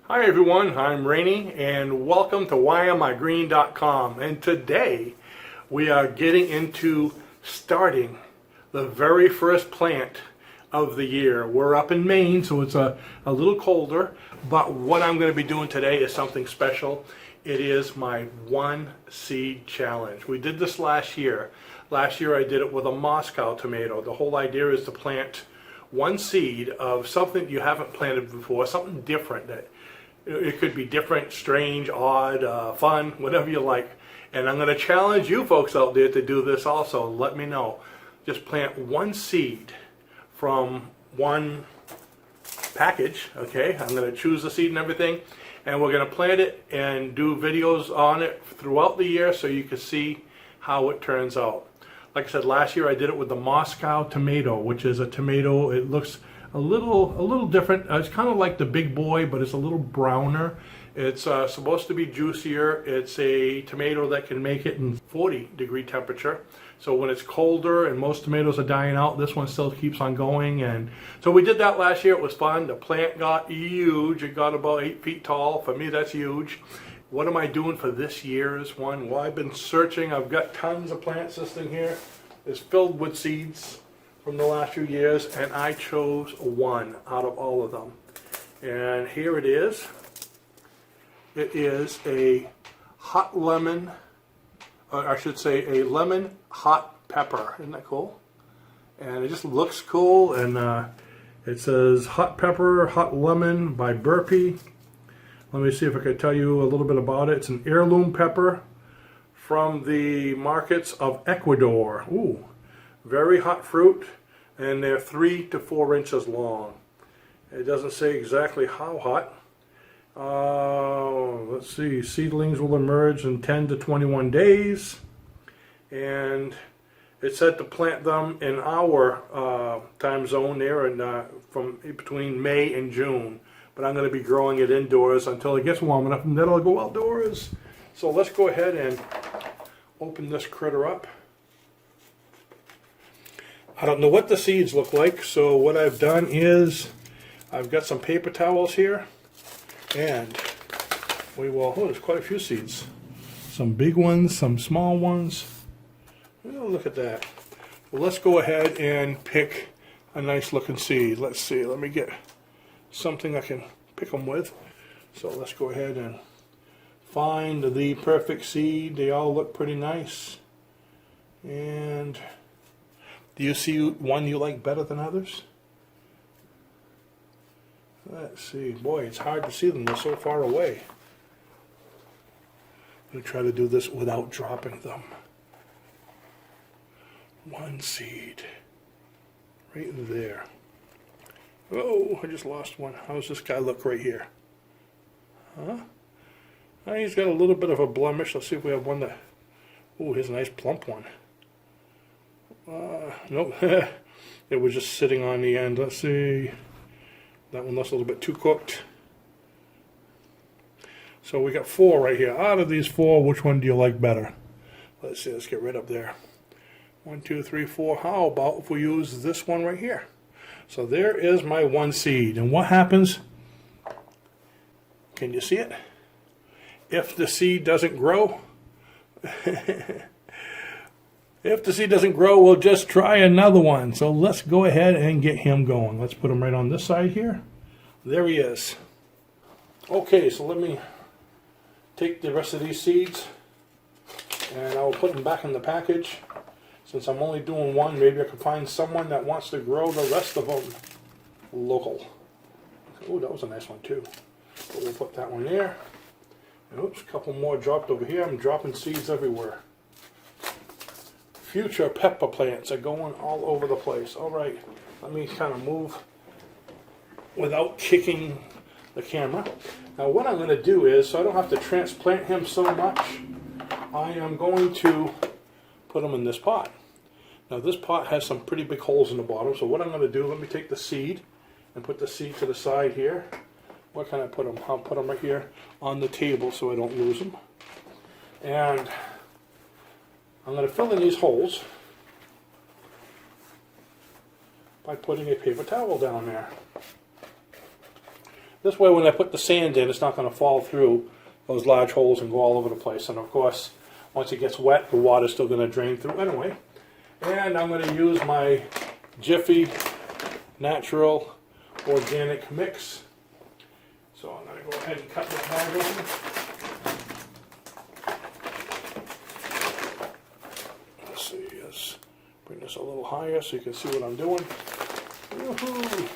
Hi everyone, I'm Rene and welcome to whyamIgreen.com, and today we are getting into starting the very first plant of the year. We're up in Maine, so it's a little colder, but what I'm going to be doing today is something special. It is my one seed challenge. We did this last year. Last year I did it with a Moscow tomato. The whole idea is to plant one seed of something you haven't planted before, something different. That it could be different, strange, odd, fun, whatever you like. And I'm going to challenge you folks out there to do this also. Let me know. Just plant one seed from one package, okay? I'm going to choose the seed and everything, and we're going to plant it and do videos on it throughout the year so you can see how it turns out. Like I said, last year I did it with the Moscow tomato, which is a tomato. It looks a little different. It's kind of like the big boy, but it's a little browner. It's supposed to be juicier. It's a tomato that can make it in 40-degree temperature. So when it's colder and most tomatoes are dying out, this one still keeps on going. And so we did that last year. It was fun. The plant got huge. It got about 8 feet tall. For me, that's huge. What am I doing for this year's one? Well, I've been searching. I've got tons of plants. This thing here is filled with seeds from the last few years, and I chose one out of all of them. And here it is. It is a hot lemon, or I should say a lemon hot pepper. Isn't that cool? And it just looks cool, and it says hot pepper, hot lemon by Burpee. Let me see if I can tell you a little bit about it. It's an heirloom pepper from the markets of Ecuador. Ooh, very hot fruit, and they're 3 to 4 inches long. It doesn't say exactly how hot. Let's see, seedlings will emerge in 10 to 21 days, and it said to plant them in our time zone there, and from between May and June. But I'm going to be growing it indoors until it gets warm enough, and then I'll go outdoors. So let's go ahead and open this critter up. I don't know what the seeds look like, so what I've done is I've got some paper towels here, and we will, oh, there's quite a few seeds. Some big ones, some small ones. Oh, look at that. Well, let's go ahead and pick a nice looking seed. Let's see, let me get something I can pick them with. So let's go ahead and find the perfect seed. They all look pretty nice. And do you see one you like better than others? Let's see. Boy, it's hard to see them. They're so far away. I'm going to try to do this without dropping them. One seed. Right there. Oh, I just lost one. How's this guy look right here? Huh? He's got a little bit of a blemish. Let's see if we have one that... Oh, here's a nice plump one. Nope. It was just sitting on the end. Let's see. That one looks a little bit too cooked. So we got 4 right here. Out of these 4, which one do you like better? Let's see. Let's get right up there. 1, 2, 3, 4. How about if we use this one right here? So there is my one seed. And what happens? Can you see it? If the seed doesn't grow, if the seed doesn't grow, we'll just try another one. So let's go ahead and get him going. Let's put him right on this side here. There he is. Okay, so let me take the rest of these seeds, and I'll put them back in the package. Since I'm only doing one, maybe I can find someone that wants to grow the rest of them local. Oh, that was a nice one too. But we'll put that one there. And oops, a couple more dropped over here. I'm dropping seeds everywhere. Future pepper plants are going all over the place. All right, let me kind of move without kicking the camera. Now what I'm going to do is, so I don't have to transplant him so much, I am going to put him in this pot. Now this pot has some pretty big holes in the bottom, so what I'm going to do, let me take the seed and put the seed to the side here. Where can I put them? I'll put them right here on the table so I don't lose them. And I'm going to fill in these holes by putting a paper towel down there. This way when I put the sand in, it's not going to fall through those large holes and go all over the place. And of course, once it gets wet, the water's still going to drain through anyway. And I'm going to use my Jiffy Natural Organic Mix. So I'm going to go ahead and cut this bag open. Let's see, let's bring this a little higher so you can see what I'm doing. Woohoo!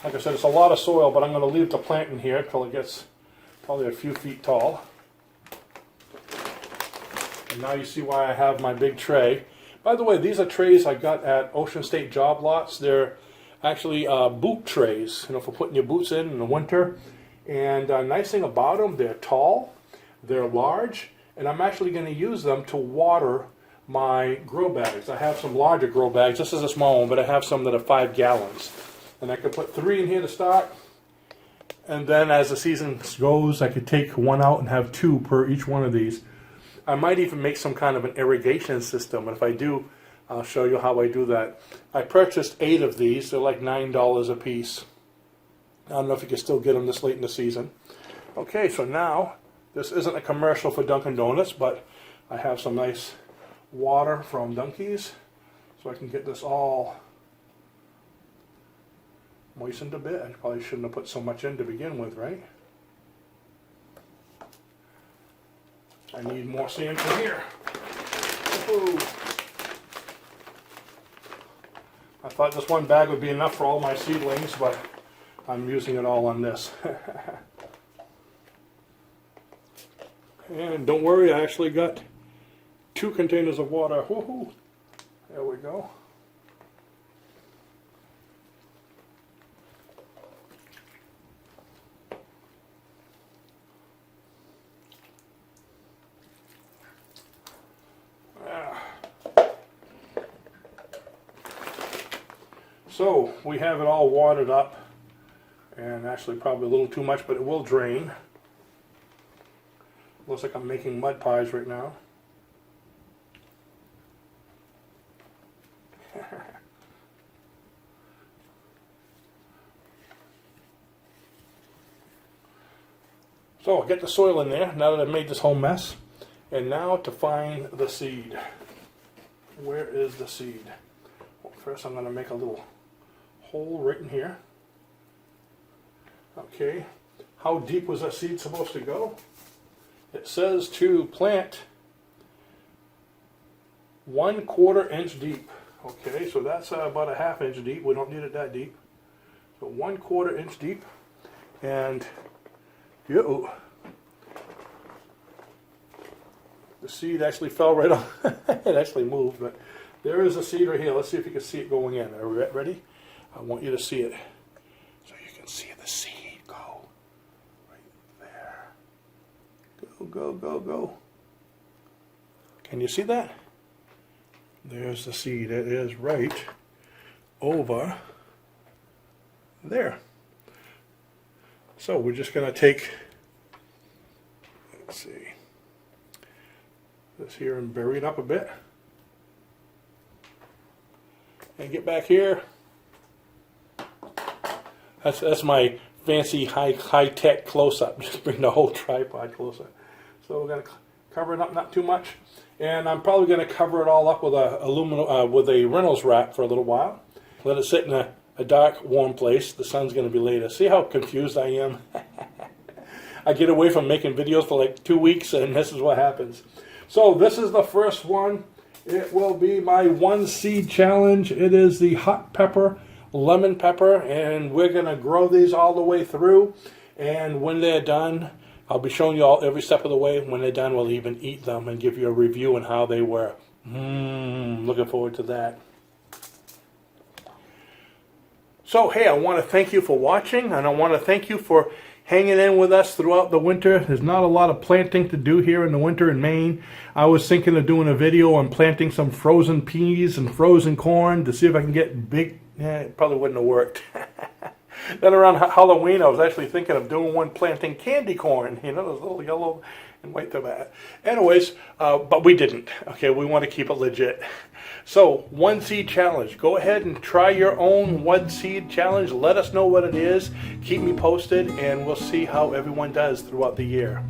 Like I said, it's a lot of soil, but I'm going to leave the plant in here until it gets probably a few feet tall. And now you see why I have my big tray. By the way, these are trays I got at Ocean State job lots. They're actually boot trays, you know, for putting your boots in the winter. And nice thing about them, they're tall, they're large, and I'm actually going to use them to water my grow bags. I have some larger grow bags. This is a small one, but I have some that are 5 gallons. And I could put 3 in here to start. And then as the season goes, I could take one out and have 2 per each one of these. I might even make some kind of an irrigation system. And if I do, I'll show you how I do that. I purchased 8 of these. They're like $9 a piece. I don't know if you can still get them this late in the season. Okay, so now, this isn't a commercial for Dunkin' Donuts, but I have some nice water from Dunkies. So I can get this all moistened a bit. I probably shouldn't have put so much in to begin with, right? I need more sand from here. I thought this one bag would be enough for all my seedlings, but I'm using it all on this. And don't worry, I actually got 2 containers of water. Woohoo! There we go. So we have it all watered up, and actually probably a little too much, but it will drain. Looks like I'm making mud pies right now. So I'll get the soil in there now that I've made this whole mess. And now to find the seed. Where is the seed? Well, first I'm going to make a little hole right in here. Okay, how deep was that seed supposed to go? It says to plant 1/4 inch deep. Okay, so that's about a 1/2 inch deep. We don't need it that deep. So 1/4 inch deep, and the seed actually fell right on. It actually moved, but there is a seed right here. Let's see if you can see it going in. Are we ready? I want you to see it so you can see the seed go right there. Go, go, go, go. Can you see that? There's the seed. It is right over there. So we're just going to take, let's see, this here and bury it up a bit. And get back here. That's my fancy high-tech close-up. Just bring the whole tripod closer. So we're going to cover it up, not too much. And I'm probably going to cover it all up with with a Reynolds wrap for a little while. Let it sit in a dark, warm place. The sun's going to be later. See how confused I am? I get away from making videos for like 2 weeks, and this is what happens. So this is the first one. It will be my 1 seed challenge. It is the hot pepper, lemon pepper, and we're going to grow these all the way through. And when they're done, I'll be showing you all every step of the way. When they're done, we'll even eat them and give you a review on how they were. Looking forward to that. So, hey, I want to thank you for watching, and I want to thank you for hanging in with us throughout the winter. There's not a lot of planting to do here in the winter in Maine. I was thinking of doing a video on planting some frozen peas and frozen corn to see if I can get big. It probably wouldn't have worked. Then around Halloween, I was actually thinking of doing one planting candy corn, those little yellow and white tomato. Anyways, but we didn't. Okay, we want to keep it legit. So, one seed challenge. Go ahead and try your own one seed challenge. Let us know what it is. Keep me posted, and we'll see how everyone does throughout the year.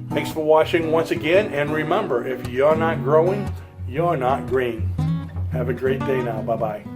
Thanks for watching once again, and remember, if you're not growing, you're not green. Have a great day now. Bye-bye.